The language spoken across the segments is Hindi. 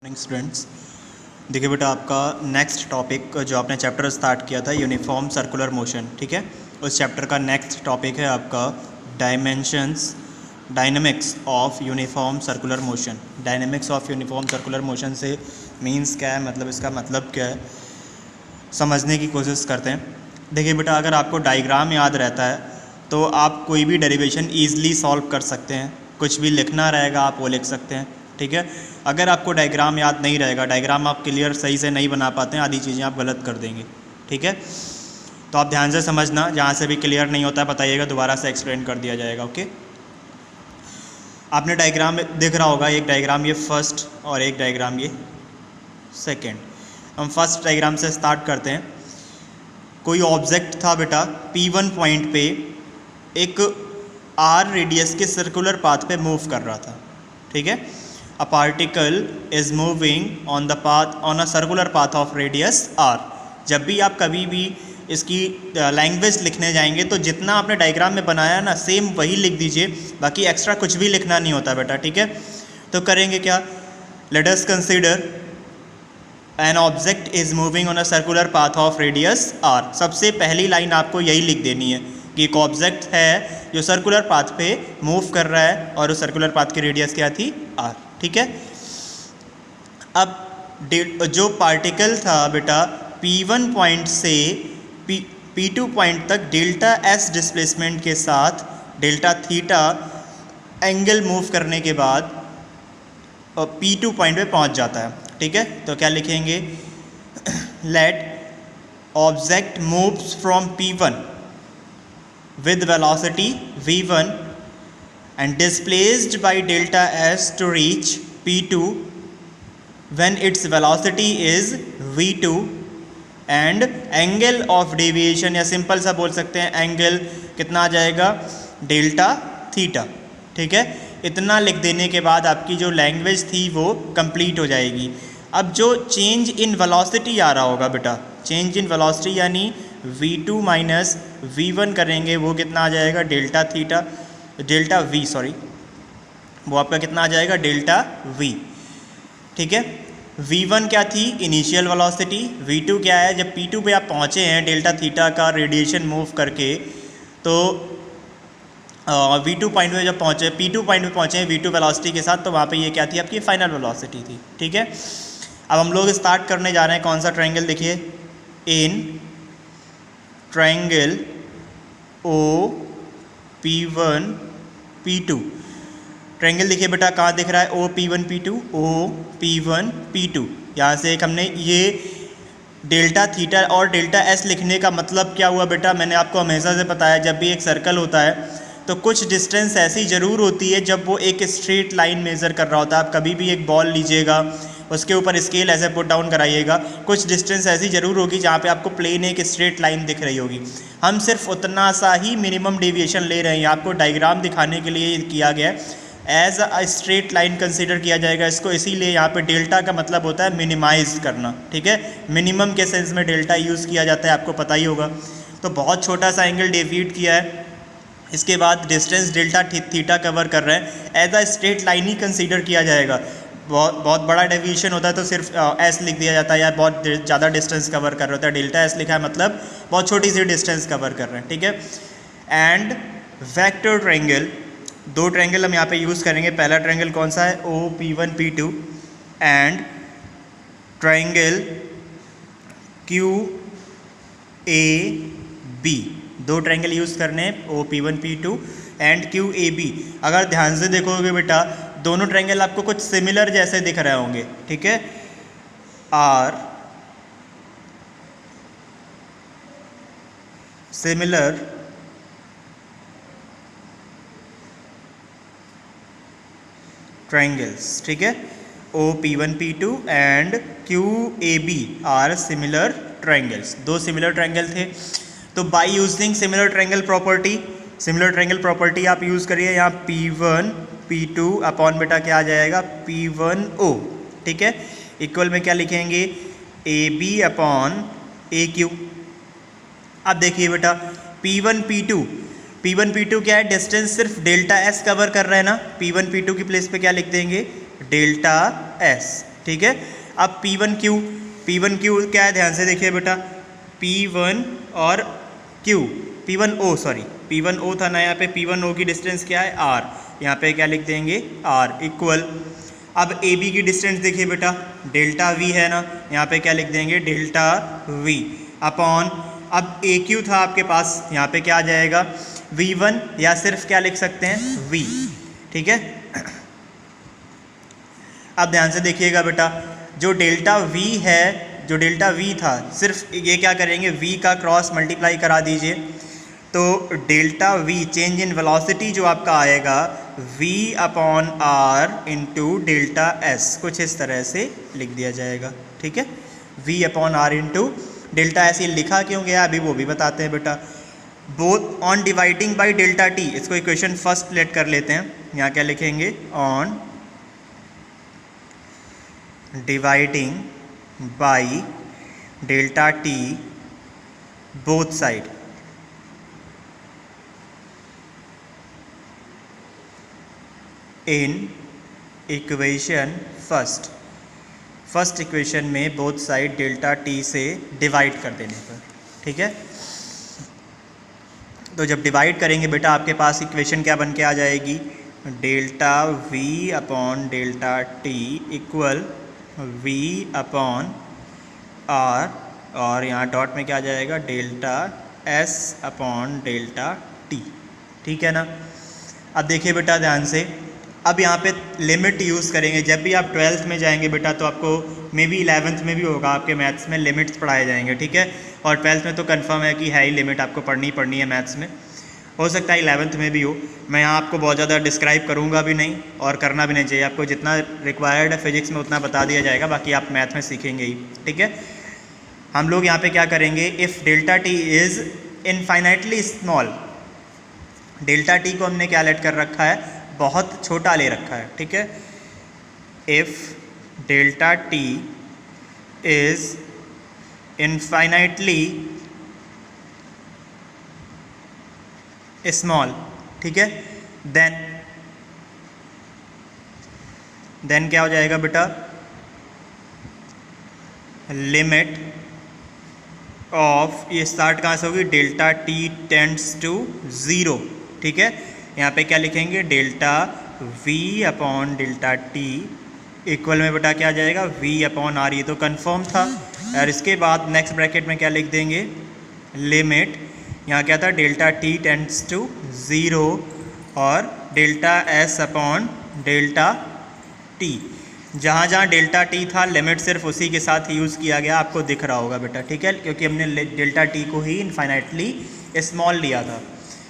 स्टूडेंट्स, देखिए बेटा, आपका नेक्स्ट टॉपिक जो आपने चैप्टर स्टार्ट किया था यूनिफॉर्म सर्कुलर मोशन, ठीक है, उस चैप्टर का नेक्स्ट टॉपिक है आपका dynamics of uniform circular motion. Dynamics of uniform circular motion से मींस क्या है, मतलब इसका मतलब क्या है, समझने की कोशिश करते हैं। देखिए बेटा, अगर आपको डायग्राम याद रहता है तो आप कोई भी डेरिवेशन ईजिली सॉल्व कर सकते हैं। कुछ भी लिखना रहेगा आप वो लिख सकते हैं, ठीक है। अगर आपको डायग्राम याद नहीं रहेगा, डायग्राम आप क्लियर सही से नहीं बना पाते हैं, आधी चीज़ें आप गलत कर देंगे, ठीक है। तो आप ध्यान से समझना, जहाँ से भी क्लियर नहीं होता है बताइएगा, दोबारा से एक्सप्लेन कर दिया जाएगा, ओके। आपने डायग्राम दिख रहा होगा, एक डायग्राम ये फर्स्ट और एक डायग्राम ये सेकेंड। हम फर्स्ट डायग्राम से स्टार्ट करते हैं। कोई ऑब्जेक्ट था बेटा, P1 पॉइंट पे एक R रेडियस के सर्कुलर पाथ पे मूव कर रहा था, ठीक है। A particle is moving on the path on a circular path of radius R। जब भी आप कभी भी इसकी लैंग्वेज लिखने जाएंगे तो जितना आपने डायग्राम में बनाया ना, सेम वही लिख दीजिए, बाकी एक्स्ट्रा कुछ भी लिखना नहीं होता बेटा, ठीक है। तो करेंगे क्या, let us consider an object is moving on a circular path of radius R। सबसे पहली लाइन आपको यही लिख देनी है कि एक ऑब्जेक्ट है जो सर्कुलर पाथ पे मूव कर रहा है और उस सर्कुलर पाथ की रेडियस क्या थी, R, ठीक है। अब जो पार्टिकल था बेटा P1 पॉइंट से P2 पॉइंट तक डेल्टा S डिस्प्लेसमेंट के साथ डेल्टा थीटा एंगल मूव करने के बाद P2 पॉइंट पे पहुंच जाता है, ठीक है। तो क्या लिखेंगे, let object moves from P1 with velocity v1 and displaced by delta s to reach P2 when its velocity is v2 and angle of deviation, या सिंपल सा बोल सकते हैं एंगल कितना आ जाएगा, डेल्टा थीटा, ठीक है। इतना लिख देने के बाद आपकी जो लैंग्वेज थी वो कंप्लीट हो जाएगी। अब जो चेंज इन वेलोसिटी आ रहा होगा बेटा, चेंज इन वेलोसिटी यानी v2 माइनस v1 करेंगे, वो कितना आ जाएगा, डेल्टा v, सॉरी, वो आपका कितना आ जाएगा, डेल्टा v, ठीक है। v1 क्या थी, इनिशियल वेलोसिटी, v2 क्या है, जब P2 पे आप पहुँचे हैं डेल्टा थीटा का रेडिएशन मूव करके, तो v2 पॉइंट पे जब पहुँचे, P2 पॉइंट पे पहुँचे हैं v2 वेलोसिटी के साथ, तो वहाँ पे ये क्या थी, आपकी फाइनल वेलोसिटी थी, ठीक है। अब हम लोग स्टार्ट करने जा रहे हैं कौन सा ट्रायंगल, देखिए, in triangle O P1 P2। Triangle देखिए बेटा कहाँ दिख रहा है, O P1 P2, O P1 P2। यहाँ से एक हमने ये डेल्टा थीटा और डेल्टा S लिखने का मतलब क्या हुआ बेटा, मैंने आपको हमेशा से बताया, जब भी एक सर्कल होता है तो कुछ डिस्टेंस ऐसी ज़रूर होती है जब वो एक स्ट्रेट लाइन मेज़र कर रहा होता है। आप कभी भी एक बॉल लीजिएगा, उसके ऊपर स्केल ऐसे पुट डाउन कराइएगा, कुछ डिस्टेंस ऐसी ज़रूर होगी जहाँ पे आपको प्लेन एक स्ट्रेट लाइन दिख रही होगी। हम सिर्फ उतना सा ही मिनिमम डेविएशन ले रहे हैं, आपको डायग्राम दिखाने के लिए किया गया है। As a straight line consider किया जाएगा इसको, इसीलिए यहाँ पे डेल्टा का मतलब होता है मिनिमाइज करना, ठीक है। मिनिमम के सेंस में डेल्टा यूज़ किया जाता है, आपको पता ही होगा। तो बहुत छोटा सा एंगल डेविएट किया है, इसके बाद डिस्टेंस डेल्टा थीटा कवर कर रहे हैं, एज अ स्ट्रेट लाइन ही कंसीडर किया जाएगा। बहुत बड़ा डेविएशन होता है तो सिर्फ S लिख दिया जाता है, या बहुत ज़्यादा डिस्टेंस कवर कर रहा होता है, डेल्टा S लिखा है मतलब बहुत छोटी सी डिस्टेंस कवर कर रहे हैं, ठीक है। एंड वेक्टर ट्रायंगल, दो ट्रायंगल हम यहाँ पे यूज़ करेंगे। पहला ट्रायंगल कौन सा है, O P1 P2 and triangle Q A B। दो ट्रायंगल यूज़ करने हैं, O P1 P2 and Q A B। अगर ध्यान से देखोगे बेटा, दोनों ट्रायंगल आपको कुछ सिमिलर जैसे दिख रहे होंगे, ठीक है। आर सिमिलर ट्रायंगल्स, ठीक है। O P1 P2 and Q A B are similar triangles, दो सिमिलर ट्रायंगल थे। तो by using similar triangle property आप यूज़ करिए। यहाँ P1 P2 अपॉन बेटा क्या आ जाएगा, P1O, ठीक है। इक्वल में क्या लिखेंगे, AB अपॉन AQ। अब देखिए बेटा, P1 P2 क्या है, डिस्टेंस सिर्फ डेल्टा S कवर कर रहा है ना, P1 P2 की प्लेस पे क्या लिख देंगे, डेल्टा S, ठीक है। अब P1Q, P1Q क्या है, ध्यान से देखिए बेटा, P1 और Q, P1O सॉरी, P1O था ना, यहाँ पे P1O की डिस्टेंस क्या है, R, यहाँ पे क्या लिख देंगे, R इक्वल। अब AB की डिस्टेंस देखिए बेटा, डेल्टा V है ना, यहाँ पे क्या लिख देंगे, डेल्टा V अपॉन, अब AQ था आपके पास, यहाँ पे क्या आ जाएगा, V1, या सिर्फ क्या लिख सकते हैं, V, ठीक है। अब ध्यान से देखिएगा बेटा, जो डेल्टा V है, जो डेल्टा V था, सिर्फ ये क्या करेंगे, V का क्रॉस मल्टीप्लाई करा दीजिए, तो delta V change in velocity जो आपका आएगा V upon R into delta S, कुछ इस तरह से लिख दिया जाएगा, ठीक है। V upon R into delta S, ये लिखा क्यों गया अभी वो भी बताते हैं बेटा। Both on dividing by delta T, इसको इक्वेशन फर्स्ट लेट कर लेते हैं, यहाँ क्या लिखेंगे, on dividing by delta T both side, in equation first equation में बोथ साइड डेल्टा T से डिवाइड कर देने पर, ठीक है। तो जब डिवाइड करेंगे बेटा, आपके पास इक्वेशन क्या बन के आ जाएगी, delta V upon delta T equal V upon R, और यहाँ डॉट में क्या आ जाएगा, delta S upon delta T, ठीक है ना। अब देखिए बेटा ध्यान से, अब यहाँ पे लिमिट यूज़ करेंगे। जब भी आप 12th में जाएंगे बेटा, तो आपको मे बी 11th में भी होगा आपके मैथ्स में लिमिट्स पढ़ाए जाएंगे, ठीक है। और 12th में तो कंफर्म है कि है ही लिमिट आपको पढ़नी है मैथ्स में, हो सकता है 11th में भी हो। मैं यहाँ आपको बहुत ज़्यादा डिस्क्राइब करूँगा भी नहीं और करना भी नहीं चाहिए, आपको जितना रिक्वायर्ड है फिजिक्स में उतना बता दिया जाएगा, बाकी आप मैथ में सीखेंगे ही, ठीक है। हम लोग यहाँ पे क्या करेंगे, if delta T is infinitely small, delta T को हमने क्या लेट कर रखा है, बहुत छोटा ले रखा है, ठीक है। If delta T is infinitely small, ठीक है, देन क्या हो जाएगा बेटा, लिमिट ऑफ, ये स्टार्ट कहाँ से होगी, डेल्टा T टेंड्स टू 0, ठीक है। यहाँ पे क्या लिखेंगे, delta V upon delta T equal में बेटा क्या आ जाएगा, V अपॉन R, ये तो कंफर्म था। और इसके बाद नेक्स्ट ब्रैकेट में क्या लिख देंगे, लिमिट, यहाँ क्या था, डेल्टा T टेंड्स टू 0 और delta S upon delta T, जहाँ डेल्टा T था लिमिट सिर्फ उसी के साथ यूज़ किया गया, आपको दिख रहा होगा बेटा, ठीक है, क्योंकि हमने डेल्टा T को ही इनफाइनाइटली स्मॉल लिया था।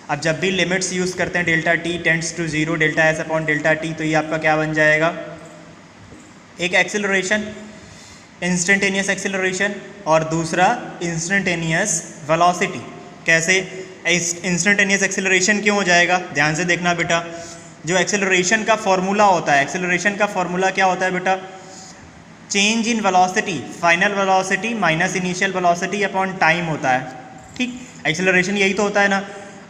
अब जब भी लिमिट्स यूज़ करते हैं, delta T tends to 0, delta S upon delta T, तो ये आपका क्या बन जाएगा, एक एक्सेलरेशन, इंस्टेंटेनियस एक्सेलरेशन, और दूसरा इंस्टेंटेनियस वेलोसिटी। कैसे इंस्टेंटेनियस एक्सेलरेशन क्यों हो जाएगा, ध्यान से देखना बेटा, जो एक्सेलरेशन का फॉर्मूला होता है, एक्सेलरेशन का फॉर्मूला क्या होता है बेटा, change in velocity, final velocity minus initial velocity upon time होता है, ठीक। एक्सेलरेशन यही तो होता है ना।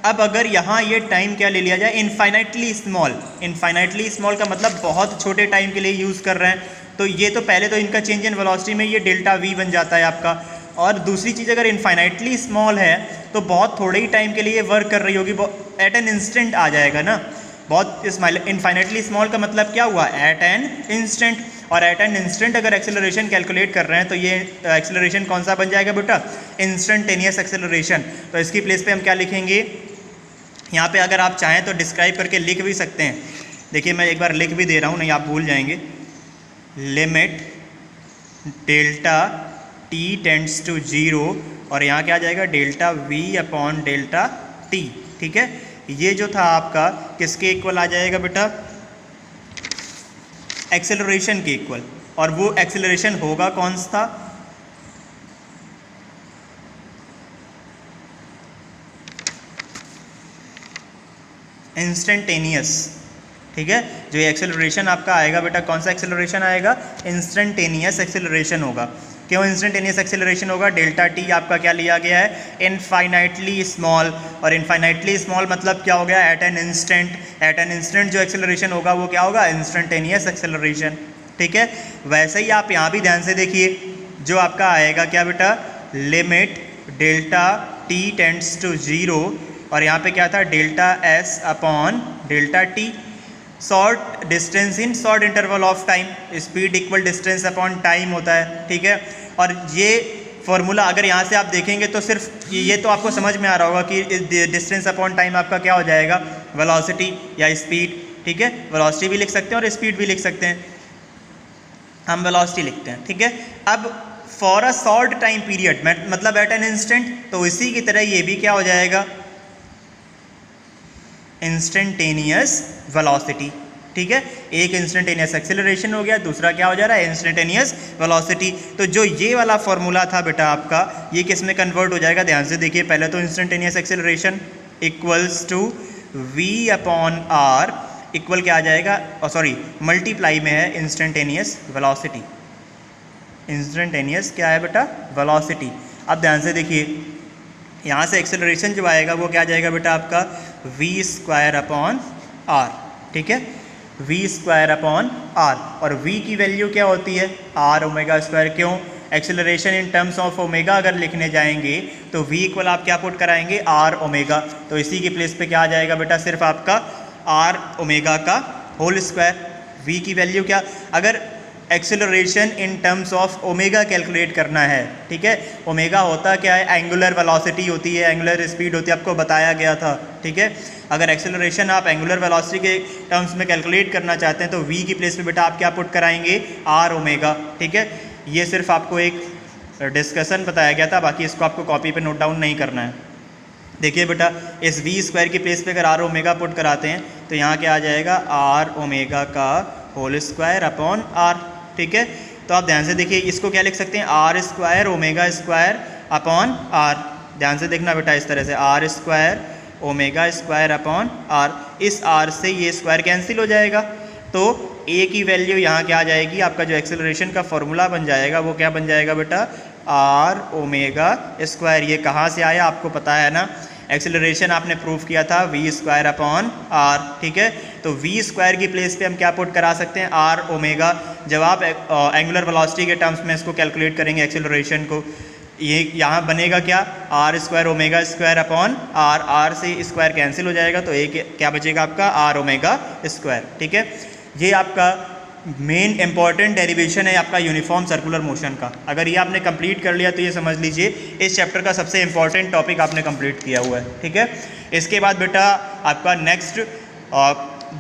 अब अगर यहाँ ये टाइम क्या ले लिया जाए, इनफाइनाइटली स्मॉल, इनफाइनाइटली स्मॉल का मतलब बहुत छोटे टाइम के लिए यूज़ कर रहे हैं, तो ये तो पहले तो इनका चेंज इन वेलोसिटी में ये डेल्टा V बन जाता है आपका। और दूसरी चीज़, अगर इनफाइनाइटली स्मॉल है तो बहुत थोड़े ही टाइम के लिए वर्क कर रही होगी, एट एन इंस्टेंट आ जाएगा ना, बहुत इनफाइनाइटली स्मॉल का मतलब क्या हुआ, एट एन इंस्टेंट, और एट एन इंस्टेंट अगर एक्सेलरेशन कैलकुलेट कर रहे हैं तो ये एक्सेलरेशन कौन सा बन जाएगा बेटा, इंस्टेंटेनियस एक्सेलरेशन। तो इसकी प्लेस पे हम क्या लिखेंगे, यहाँ पे अगर आप चाहें तो डिस्क्राइब करके लिख भी सकते हैं, देखिए मैं एक बार लिख भी दे रहा हूँ, नहीं आप भूल जाएंगे, limit delta T tends to 0, और यहाँ क्या आ जाएगा, delta V upon delta T, ठीक है। ये जो था आपका किसके इक्वल आ जाएगा बेटा, एक्सेलरेशन के इक्वल, और वो एक्सेलरेशन होगा कौन सा, इंस्टेंटेनियस, ठीक है। जो ये एक्सेलरेशन आपका आएगा बेटा, कौन सा एक्सेलरेशन आएगा, इंस्टेंटेनियस एक्सेलरेशन होगा। क्यों इंस्टेंटेनियस एक्सेलरेशन होगा, डेल्टा T आपका क्या लिया गया है, इनफाइनाइटली स्मॉल, और इनफाइनाइटली स्मॉल मतलब क्या हो गया, at an instant, at an instant जो एक्सेलरेशन होगा वो क्या होगा, इंस्टेंटेनियस एक्सेलरेशन, ठीक है। वैसे ही आप यहाँ भी ध्यान से देखिए, जो आपका आएगा क्या बेटा, limit delta t tends to 0 और यहाँ पे क्या था, delta s upon delta t, short distance in short interval of time, speed equal distance upon time होता है, ठीक है। और ये फॉर्मूला अगर यहाँ से आप देखेंगे तो सिर्फ ये तो आपको समझ में आ रहा होगा कि डिस्टेंस अपॉन टाइम आपका क्या हो जाएगा, वेलोसिटी या स्पीड, ठीक है। वेलोसिटी भी लिख सकते हैं और स्पीड भी लिख सकते हैं, हम वेलोसिटी लिखते हैं, ठीक है। अब for a short time period मतलब एट एन इंस्टेंट, तो इसी की तरह ये भी क्या हो जाएगा, इंस्टेंटेनियस वेलोसिटी, ठीक है। एक इंस्टेंटेनियस एक्सेलरेशन हो गया, दूसरा क्या हो जा रहा है, इंस्टेंटेनियस वेलोसिटी। तो जो ये वाला फॉर्मूला था बेटा आपका, ये किस में कन्वर्ट हो जाएगा, ध्यान से देखिए। पहले तो instantaneous acceleration equals to v upon r equal क्या आ जाएगा, सॉरी मल्टीप्लाई में है इंस्टेंटेनियस वेलोसिटी, इंस्टेंटेनियस क्या है बेटा, वेलोसिटी। अब ध्यान से देखिए, यहाँ से एक्सेलरेशन जो आएगा वो क्या आ जाएगा बेटा आपका, v स्क्वायर अपॉन r, ठीक है, v स्क्वायर अपॉन r। और v की वैल्यू क्या होती है, r ओमेगा स्क्वायर। क्यों, acceleration in terms of omega अगर लिखने जाएंगे तो v इक्वल आप क्या पुट कराएंगे, r ओमेगा। तो इसी की प्लेस पे क्या आ जाएगा बेटा, सिर्फ आपका r ओमेगा का होल स्क्वायर। v की वैल्यू क्या, अगर acceleration in terms of omega calculate करना है, ठीक है। ओमेगा होता क्या है, एंगुलर वेलोसिटी होती है, एंगुलर स्पीड होती है, आपको बताया गया था, ठीक है। अगर एक्सेलरेशन आप एंगुलर वेलोसिटी के टर्म्स में कैलकुलेट करना चाहते हैं तो v की प्लेस पे बेटा आप क्या पुट कराएंगे, r ओमेगा, ठीक है। ये सिर्फ आपको एक डिस्कशन बताया गया था, बाकी इसको आपको कॉपी पे नोट डाउन नहीं करना है। देखिए बेटा, इस v स्क्वायर की प्लेस पे अगर r ओमेगा पुट कराते हैं तो यहाँ क्या आ जाएगा, r ओमेगा का होल स्क्वायर अपॉन r, ठीक है। तो आप ध्यान से देखिए, इसको क्या लिख सकते हैं, r square omega square upon r। ध्यान से देखना बेटा, इस तरह से r square omega square upon r। इस r से ये स्क्वायर कैंसिल हो जाएगा, तो a की वैल्यू यहाँ क्या आ जाएगी, आपका जो एक्सेलरेशन का फॉर्मूला बन जाएगा वो क्या बन जाएगा बेटा, r ओमेगा स्क्वायर। ये कहाँ से आया आपको पता है ना, एक्सेलरेशन आपने प्रूफ किया था v स्क्वायर अपॉन r, ठीक है। तो v स्क्वायर की प्लेस पे हम क्या पुट करा सकते हैं, r ओमेगा। जब आप एंगुलर वेलोसिटी के टर्म्स में इसको कैलकुलेट करेंगे एक्सेलरेशन को, ये यहाँ बनेगा क्या, r square omega square upon r, r से स्क्वायर कैंसिल हो जाएगा, तो एक क्या बचेगा आपका, r ओमेगा स्क्वायर, ठीक है। ये आपका मेन इंपॉर्टेंट डेरिवेशन है आपका यूनिफॉर्म सर्कुलर मोशन का। अगर ये आपने कंप्लीट कर लिया तो ये समझ लीजिए इस चैप्टर का सबसे इंपॉर्टेंट टॉपिक आपने कंप्लीट किया हुआ है, ठीक है। इसके बाद बेटा आपका नेक्स्ट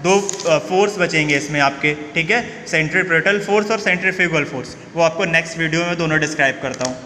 दो फोर्स बचेंगे इसमें आपके, ठीक है, सेंट्रीपिटल फोर्स और सेंट्रीफ्यूगल फोर्स। वो आपको नेक्स्ट वीडियो में दोनों डिस्क्राइब करता हूँ।